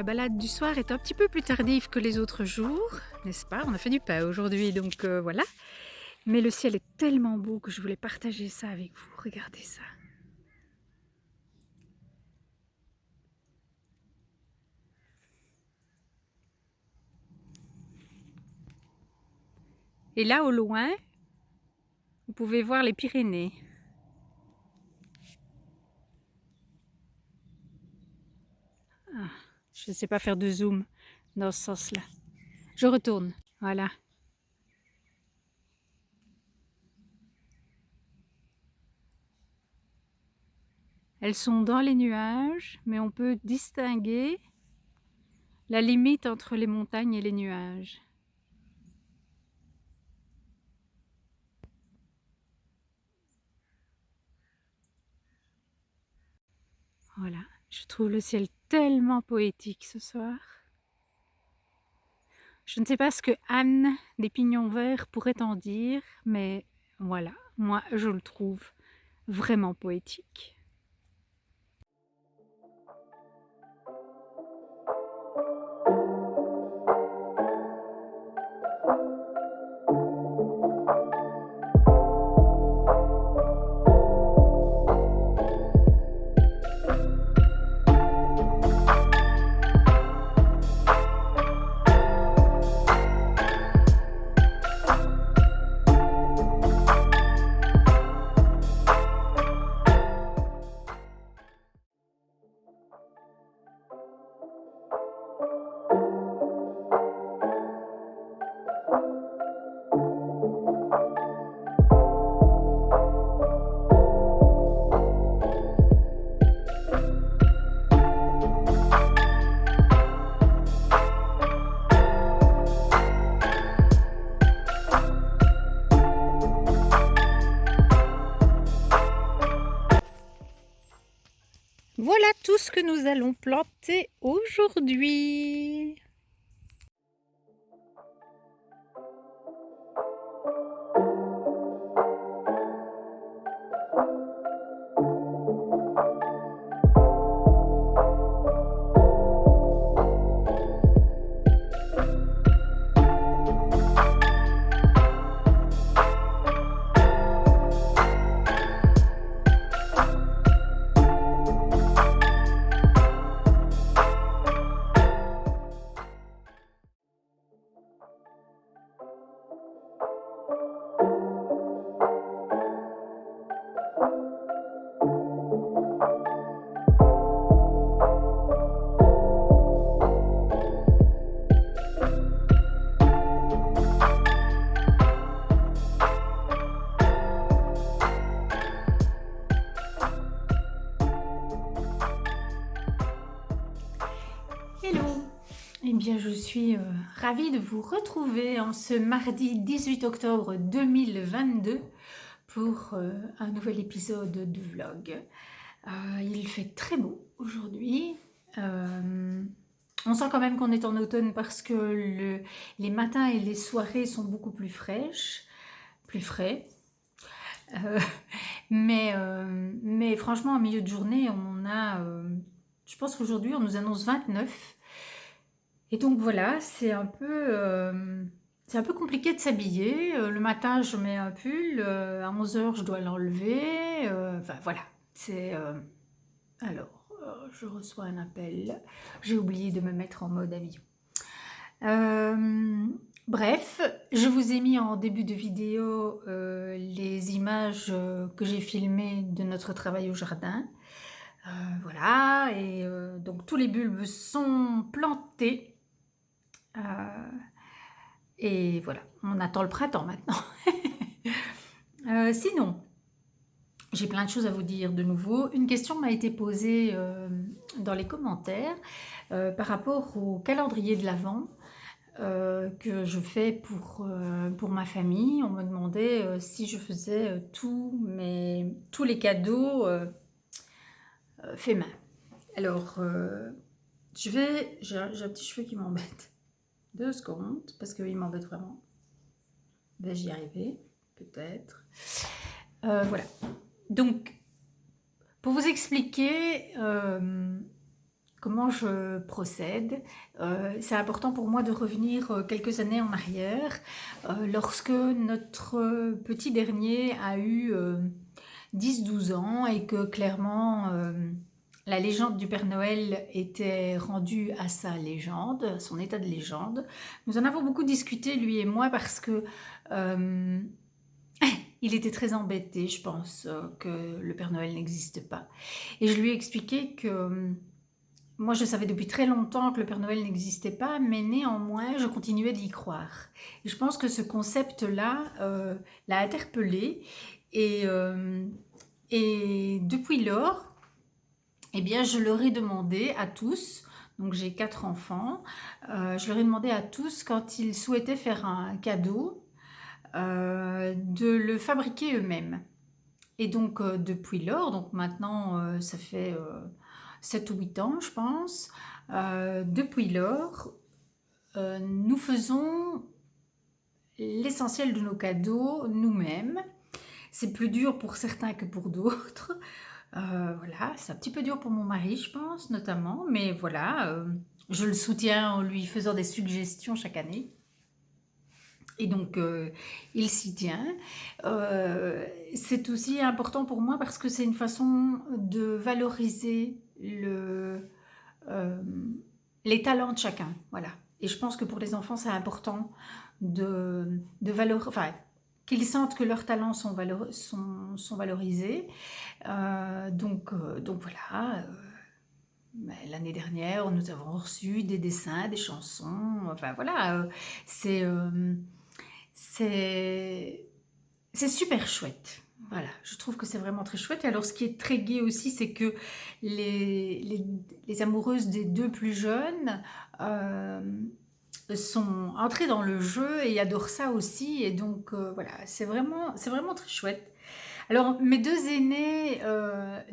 la balade du soir est un petit peu plus tardive que les autres jours, n'est-ce pas? On a fait du pain aujourd'hui, donc voilà. Mais le ciel est tellement beau que je voulais partager ça avec vous. Regardez ça. Et là, au loin, vous pouvez voir les Pyrénées. Ah, je ne sais pas faire de zoom dans ce sens-là. Je retourne, voilà. Elles sont dans les nuages, mais on peut distinguer la limite entre les montagnes et les nuages. Voilà, je trouve le ciel tellement poétique ce soir. Je ne sais pas ce que Anne des Pignons Verts pourrait en dire, mais voilà, moi je le trouve vraiment poétique. Voilà tout ce que nous allons planter aujourd'hui. Hello! Eh bien, je suis ravie de vous retrouver en ce mardi 18 octobre 2022 pour un nouvel épisode de vlog. Il fait très beau aujourd'hui. On sent quand même qu'on est en automne parce que les matins et les soirées sont beaucoup plus fraîches, plus frais. Mais franchement, en milieu de journée, on a... je pense qu'aujourd'hui, on nous annonce 29. Et donc voilà, c'est un peu compliqué de s'habiller. Le matin, je mets un pull. À 11 h, je dois l'enlever. Enfin voilà, c'est... alors, je reçois un appel. J'ai oublié de me mettre en mode avion. Bref, je vous ai mis en début de vidéo les images que j'ai filmées de notre travail au jardin. Voilà, et donc tous les bulbes sont plantés. Et voilà, on attend le printemps maintenant. Sinon, j'ai plein de choses à vous dire de nouveau. Une question m'a été posée dans les commentaires par rapport au calendrier de l'Avent que je fais pour ma famille. On me demandait si je faisais tous les cadeaux faits main. Alors, j'ai un petit cheveu qui m'embête. 2 secondes, parce qu'il m'embête vraiment. Vais-je y arriver? Peut-être. Voilà. Donc, pour vous expliquer comment je procède. C'est important pour moi de revenir quelques années en arrière, lorsque notre petit dernier a eu 10-12 ans et que clairement la légende du Père Noël était rendue à sa légende, à son état de légende. Nous en avons beaucoup discuté, lui et moi, parce que euh, il était très embêté, je pense, que le Père Noël n'existe pas. Et je lui ai expliqué que moi, je savais depuis très longtemps que le Père Noël n'existait pas, mais néanmoins, je continuais d'y croire. Et je pense que ce concept-là l'a interpellé. Et, euh, et depuis lors, eh bien, je leur ai demandé à tous, donc j'ai 4 enfants, je leur ai demandé à tous quand ils souhaitaient faire un cadeau, de le fabriquer eux-mêmes. Et donc depuis lors, donc maintenant ça fait 7 ou 8 ans je pense, depuis lors, nous faisons l'essentiel de nos cadeaux nous-mêmes. C'est plus dur pour certains que pour d'autres. Voilà, c'est un petit peu dur pour mon mari, je pense, notamment. Mais voilà, je le soutiens en lui faisant des suggestions chaque année. Et donc, il s'y tient. C'est aussi important pour moi parce que c'est une façon de valoriser euh, les talents de chacun. Voilà. Et je pense que pour les enfants, c'est important enfin, qu'ils sentent que leurs talents sont valorisés. Donc voilà. L'année dernière, nous avons reçu des dessins, des chansons. Enfin voilà, c'est euh, c'est c'est super chouette. Voilà, je trouve que c'est vraiment très chouette. Et alors, ce qui est très gai aussi, c'est que les amoureuses des 2 plus jeunes euh, sont entrées dans le jeu et adorent ça aussi. Et donc, voilà, c'est vraiment très chouette. Alors, mes 2 aînés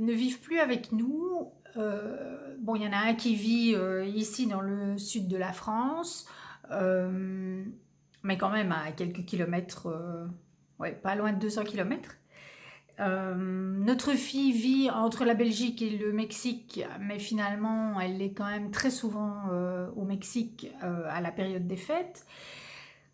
ne vivent plus avec nous. Bon, il y en a un qui vit ici dans le sud de la France, euh, mais quand même à quelques kilomètres, ouais, pas loin de 200 kilomètres. Notre fille vit entre la Belgique et le Mexique, mais finalement, elle est quand même très souvent au Mexique à la période des fêtes.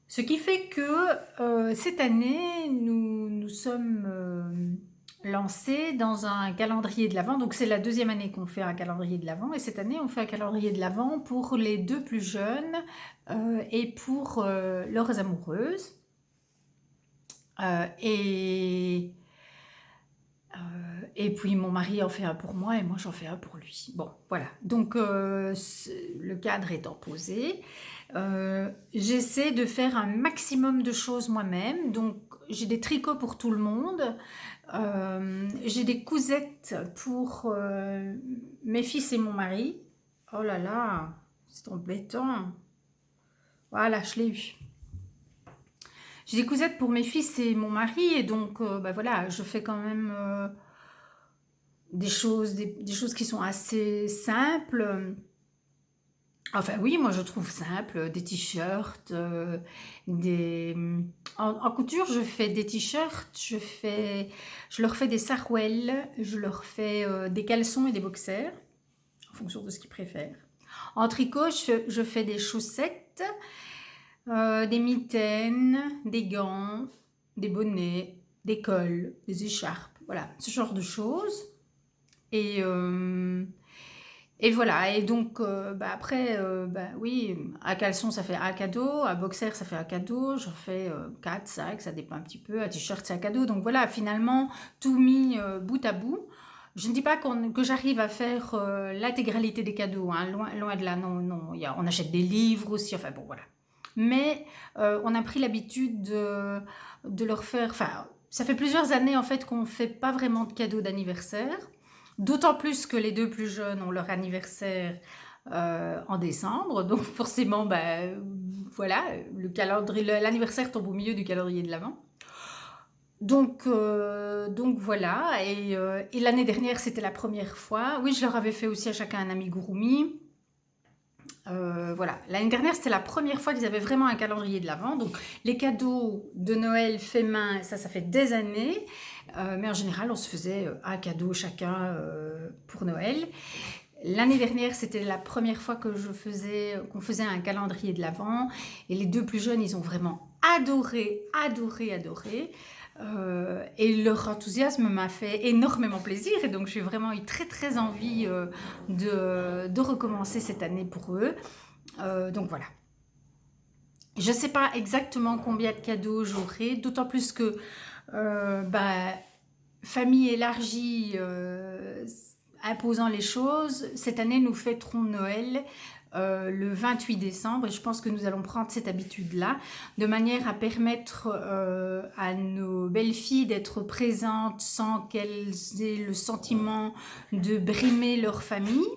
Ce qui fait que cette année, nous sommes lancés dans un calendrier de l'Avent. Donc c'est la 2e année qu'on fait un calendrier de l'Avent. Et cette année, on fait un calendrier de l'Avent pour les 2 plus jeunes et pour leurs amoureuses. Euh, et, et puis mon mari en fait un pour moi et moi j'en fais un pour lui. Bon, voilà. Donc le cadre étant posé, j'essaie de faire un maximum de choses moi-même. Donc j'ai des tricots pour tout le monde. J'ai des cousettes pour mes fils et mon mari. Oh là là, c'est embêtant. Voilà, je l'ai eu. J'ai des cousettes pour mes fils et mon mari et donc bah voilà, je fais quand même des choses qui sont assez simples. Enfin oui, moi je trouve simple, des t-shirts, des... en couture, je fais des t-shirts, je leur fais des sarouels, je leur fais des caleçons et des boxers, en fonction de ce qu'ils préfèrent. En tricot, je fais des chaussettes, des mitaines, des gants, des bonnets, des cols, des écharpes, voilà, ce genre de choses. Et, euh, et voilà, et donc bah après, bah oui, un caleçon ça fait un cadeau, un boxer ça fait un cadeau, j'en fais 4, 5, ça dépend un petit peu, un t-shirt c'est un cadeau. Donc voilà, finalement, tout mis bout à bout. Je ne dis pas que j'arrive à faire l'intégralité des cadeaux, hein, loin de là, non, non. On achète des livres aussi, enfin bon voilà. Mais on a pris l'habitude de leur faire, enfin, ça fait plusieurs années en fait qu'on ne fait pas vraiment de cadeaux d'anniversaire. D'autant plus que les 2 plus jeunes ont leur anniversaire en décembre, donc forcément, ben, voilà, l'anniversaire tombe au milieu du calendrier de l'Avent. Donc voilà, et l'année dernière c'était la première fois. Oui, je leur avais fait aussi à chacun un amigurumi. Voilà, l'année dernière c'était la première fois qu'ils avaient vraiment un calendrier de l'Avent. Donc les cadeaux de Noël faits main, ça fait des années. Mais en général, on se faisait un cadeau chacun pour Noël. L'année dernière, c'était la première fois que qu'on faisait un calendrier de l'Avent. Et les deux plus jeunes, ils ont vraiment adoré, adoré, adoré. Et leur enthousiasme m'a fait énormément plaisir. Et donc, j'ai vraiment eu très, très envie de recommencer cette année pour eux. Donc, voilà. Je ne sais pas exactement combien de cadeaux j'aurai, d'autant plus que famille élargie imposant les choses, cette année nous fêterons Noël le 28 décembre et je pense que nous allons prendre cette habitude-là de manière à permettre à nos belles filles d'être présentes sans qu'elles aient le sentiment de brimer leur famille.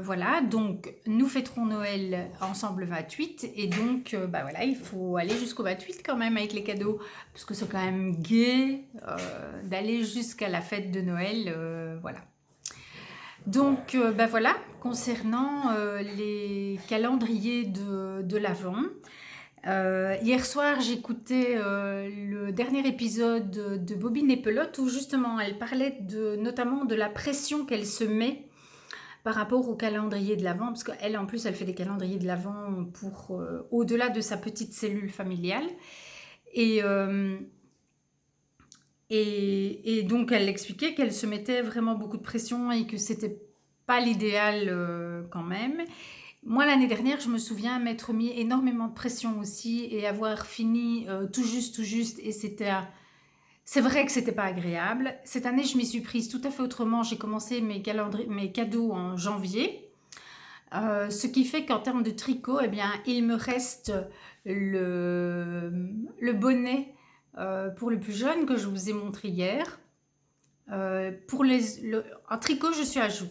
Voilà, donc nous fêterons Noël ensemble le 28 et donc voilà, il faut aller jusqu'au 28 quand même avec les cadeaux parce que c'est quand même gai d'aller jusqu'à la fête de Noël, voilà. Donc voilà, concernant les calendriers de l'Avent. Hier soir, j'écoutais le dernier épisode de Bobine et Pelote où justement elle parlait notamment de la pression qu'elle se met par rapport au calendrier de l'Avent, parce qu'elle, en plus, elle fait des calendriers de l'Avent pour au-delà de sa petite cellule familiale. Et donc, elle expliquait qu'elle se mettait vraiment beaucoup de pression et que c'était pas l'idéal quand même. Moi, l'année dernière, je me souviens m'être mis énormément de pression aussi et avoir fini tout juste, et c'est vrai que c'était pas agréable. Cette année, je m'y suis prise tout à fait autrement. J'ai commencé mes cadeaux en janvier. Ce qui fait qu'en termes de tricot, eh bien, il me reste le bonnet pour le plus jeune que je vous ai montré hier. En tricot, je suis à jour.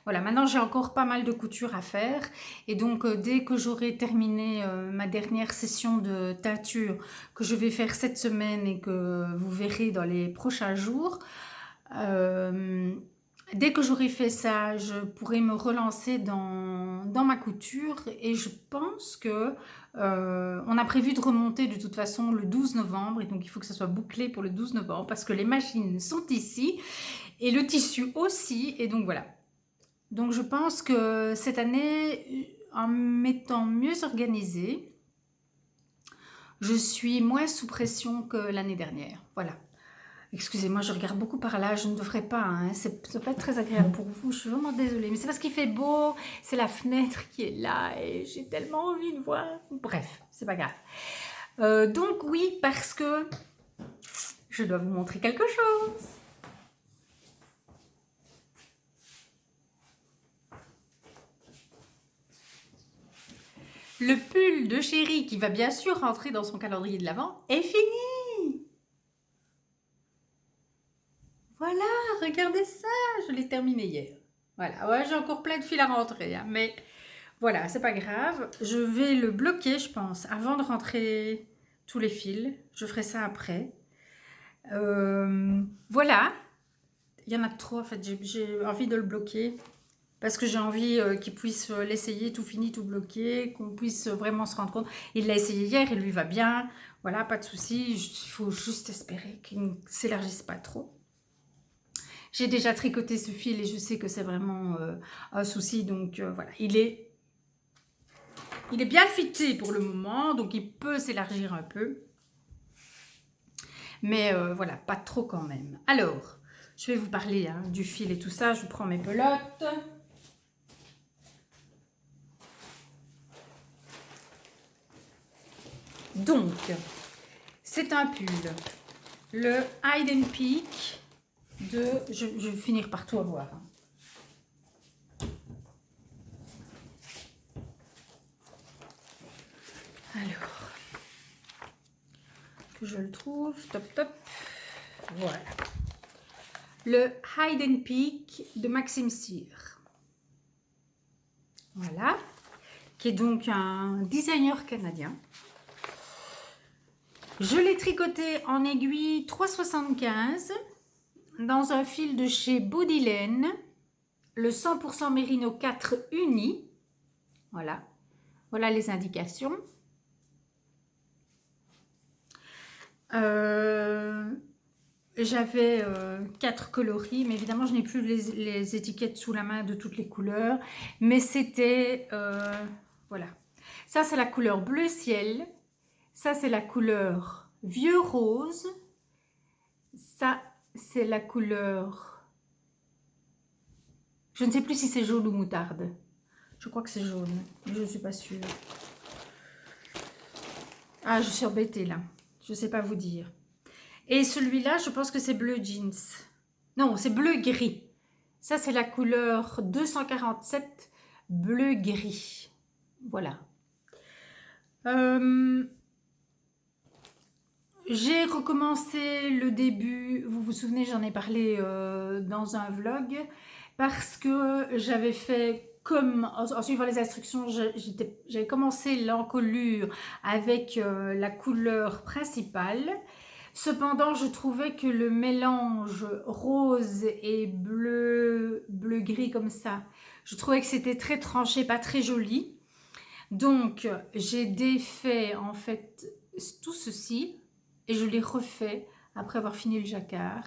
Voilà, maintenant j'ai encore pas mal de couture à faire et donc dès que j'aurai terminé ma dernière session de teinture que je vais faire cette semaine et que vous verrez dans les prochains jours, dès que j'aurai fait ça, je pourrai me relancer dans ma couture et je pense que on a prévu de remonter de toute façon le 12 novembre et donc il faut que ça soit bouclé pour le 12 novembre parce que les machines sont ici et le tissu aussi et donc voilà. Donc je pense que cette année, en m'étant mieux organisée, je suis moins sous pression que l'année dernière. Voilà. Excusez-moi, je regarde beaucoup par là, je ne devrais pas, hein. Ça peut pas être très agréable pour vous, je suis vraiment désolée. Mais c'est parce qu'il fait beau, c'est la fenêtre qui est là et j'ai tellement envie de voir. Bref, c'est pas grave. Donc oui, parce que je dois vous montrer quelque chose. Le pull de Chérie, qui va bien sûr rentrer dans son calendrier de l'Avent, est fini. Voilà, regardez ça, je l'ai terminé hier. Voilà, ouais, j'ai encore plein de fils à rentrer, hein, mais voilà, c'est pas grave. Je vais le bloquer, je pense, avant de rentrer tous les fils. Je ferai ça après. Voilà, il y en a trop, en fait, j'ai envie de le bloquer. Parce que j'ai envie qu'il puisse l'essayer tout fini, tout bloqué, qu'on puisse vraiment se rendre compte. Il l'a essayé hier, il lui va bien. Voilà, pas de souci. Il faut juste espérer qu'il ne s'élargisse pas trop. J'ai déjà tricoté ce fil et je sais que c'est vraiment un souci. Donc voilà, il est bien fité pour le moment. Donc il peut s'élargir un peu. Mais voilà, pas trop quand même. Alors, je vais vous parler du fil et tout ça. Je prends mes pelotes. Donc, c'est un pull, le Hide and Peak de... Je vais finir par tout avoir. Alors, que je le trouve, top. Voilà. Le Hide and Peak de Maxime Cyr. Voilà. Qui est donc un designer canadien. Je l'ai tricoté en aiguille 3,75 dans un fil de chez Bodylane, le 100% Merino 4 uni. Voilà. Voilà les indications. j'avais 4 coloris, mais évidemment, je n'ai plus les étiquettes sous la main de toutes les couleurs. Mais c'était, voilà. Ça, c'est la couleur bleu ciel. Ça, c'est la couleur vieux rose. Ça, c'est la couleur... Je ne sais plus si c'est jaune ou moutarde. Je crois que c'est jaune, mais je ne suis pas sûre. Ah, je suis embêtée là. Je ne sais pas vous dire. Et celui-là, je pense que c'est bleu jeans. Non, c'est bleu gris. Ça, c'est la couleur 247 bleu gris. Voilà. J'ai recommencé le début, vous vous souvenez, j'en ai parlé dans un vlog, parce que j'avais fait comme, en suivant les instructions, j'avais commencé l'encolure avec la couleur principale. Cependant, je trouvais que le mélange rose et bleu-gris comme ça, je trouvais que c'était très tranché, pas très joli. Donc, j'ai défait en fait tout ceci et je l'ai refait après avoir fini le jacquard.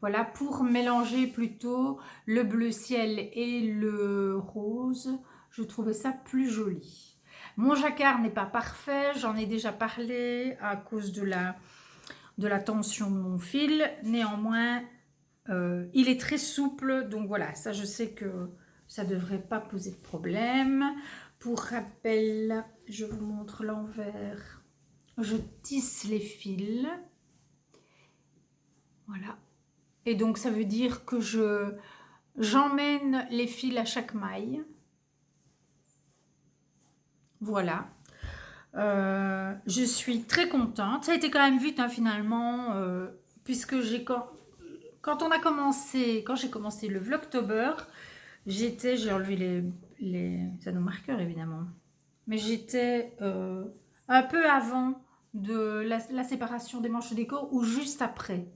Voilà, pour mélanger plutôt le bleu ciel et le rose, je trouvais ça plus joli. Mon jacquard n'est pas parfait, j'en ai déjà parlé à cause de la tension de mon fil. Néanmoins, il est très souple, donc voilà, ça je sais que ça ne devrait pas poser de problème. Pour rappel, je vous montre l'envers. Je tisse les fils. Voilà. Et donc, ça veut dire que j'emmène les fils à chaque maille. Voilà. Je suis très contente. Ça a été quand même vite, hein, finalement, puisque quand j'ai commencé le Vlogtober, j'ai enlevé les anneaux marqueurs, évidemment. Mais j'étais un peu avant de la séparation des manches des corps ou juste après.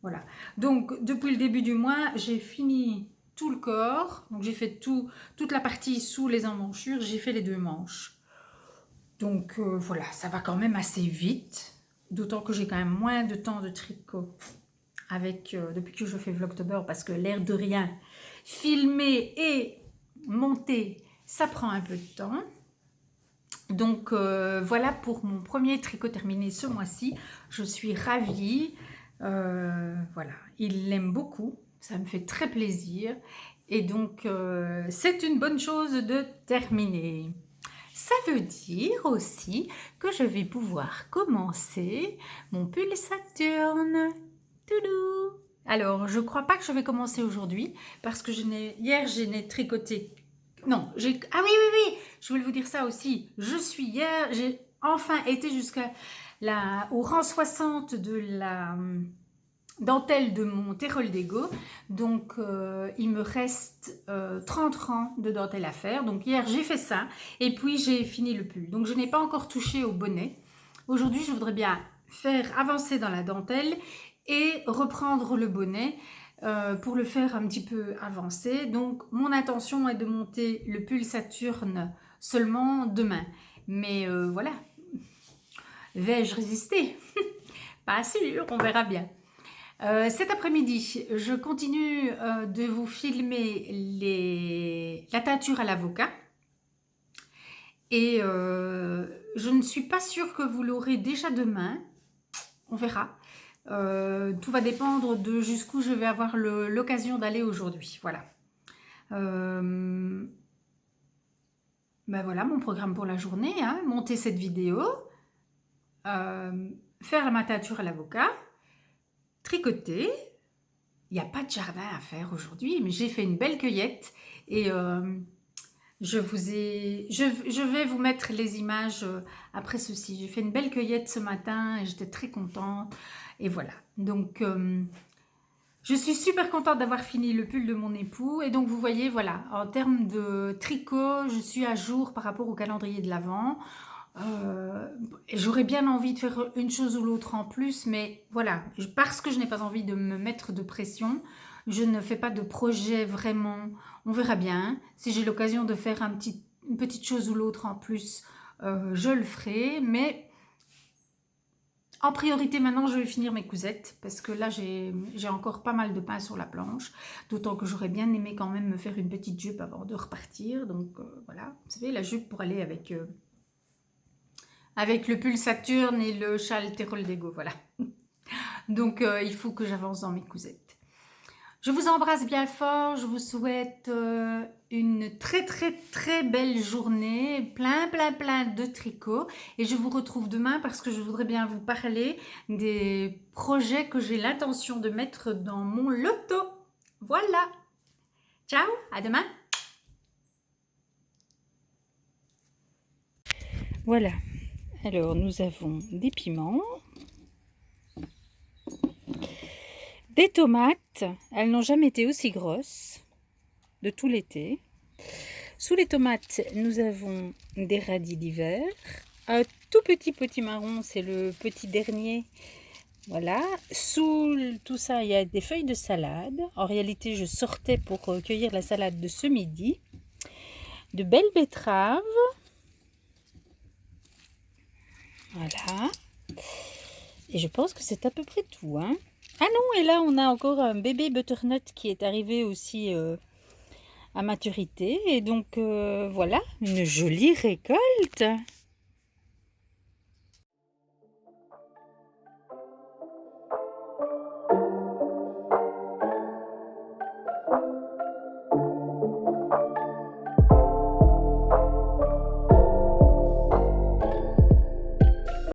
Voilà. Donc, depuis le début du mois, j'ai fini tout le corps. Donc, j'ai fait toute la partie sous les emmanchures. J'ai fait les 2 manches. Donc, voilà, ça va quand même assez vite. D'autant que j'ai quand même moins de temps de tricot depuis que je fais Vlogtober, parce que l'air de rien, filmer et monter, ça prend un peu de temps. Donc voilà pour mon premier tricot terminé ce mois-ci. Je suis ravie. Voilà, il l'aime beaucoup. Ça me fait très plaisir. Et donc c'est une bonne chose de terminer. Ça veut dire aussi que je vais pouvoir commencer mon pull Saturne. Toudou! Alors, je crois pas que je vais commencer aujourd'hui parce que hier, je n'ai tricoté. Non, ah oui, oui, oui, je voulais vous dire ça aussi. J'ai enfin été au rang 60 de la dentelle de mon Terol d'Ego. Donc, il me reste 30 rangs de dentelle à faire. Donc, hier, j'ai fait ça et puis j'ai fini le pull. Donc, je n'ai pas encore touché au bonnet. Aujourd'hui, je voudrais bien faire avancer dans la dentelle et reprendre le bonnet pour le faire un petit peu avancer. Donc, mon intention est de monter le pull Saturne seulement demain. Mais voilà, vais-je résister? Pas sûr, on verra bien. Cet après-midi, je continue de vous filmer la teinture à l'avocat. Et je ne suis pas sûre que vous l'aurez déjà demain. On verra. Tout va dépendre de jusqu'où je vais avoir l'occasion d'aller aujourd'hui. Voilà. Ben voilà mon programme pour la journée. Hein. Monter cette vidéo. Faire ma teinture à l'avocat. Tricoter. Il n'y a pas de jardin à faire aujourd'hui, mais j'ai fait une belle cueillette. Et je vais vous mettre les images après ceci. J'ai fait une belle cueillette ce matin et j'étais très contente. Et voilà. Donc, je suis super contente d'avoir fini le pull de mon époux. Et donc, vous voyez, voilà, en termes de tricot, je suis à jour par rapport au calendrier de l'Avent. J'aurais bien envie de faire une chose ou l'autre en plus, mais voilà, parce que je n'ai pas envie de me mettre de pression, je ne fais pas de projet vraiment. On verra bien. Si j'ai l'occasion de faire une petite chose ou l'autre en plus, je le ferai. Mais En priorité, maintenant, je vais finir mes cousettes parce que là, j'ai encore pas mal de pain sur la planche. D'autant que j'aurais bien aimé quand même me faire une petite jupe avant de repartir. Donc, voilà. Vous savez, la jupe pour aller avec le pull Saturne et le châle Tyrol d'Ego. Voilà. Donc, il faut que j'avance dans mes cousettes. Je vous embrasse bien fort. Je vous souhaite une très, très, très belle journée. Plein, plein, plein de tricot. Et je vous retrouve demain parce que je voudrais bien vous parler des projets que j'ai l'intention de mettre dans mon loto. Voilà. Ciao, à demain. Voilà. Alors, nous avons des piments. Des tomates, elles n'ont jamais été aussi grosses de tout l'été. Sous les tomates, nous avons des radis d'hiver. Un tout petit potimarron, c'est le petit dernier. Voilà. Sous tout ça, il y a des feuilles de salade. En réalité, je sortais pour cueillir la salade de ce midi. De belles betteraves. Voilà. Et je pense que c'est à peu près tout, hein. Ah non, et là on a encore un bébé butternut qui est arrivé aussi à maturité. Et donc voilà, une jolie récolte.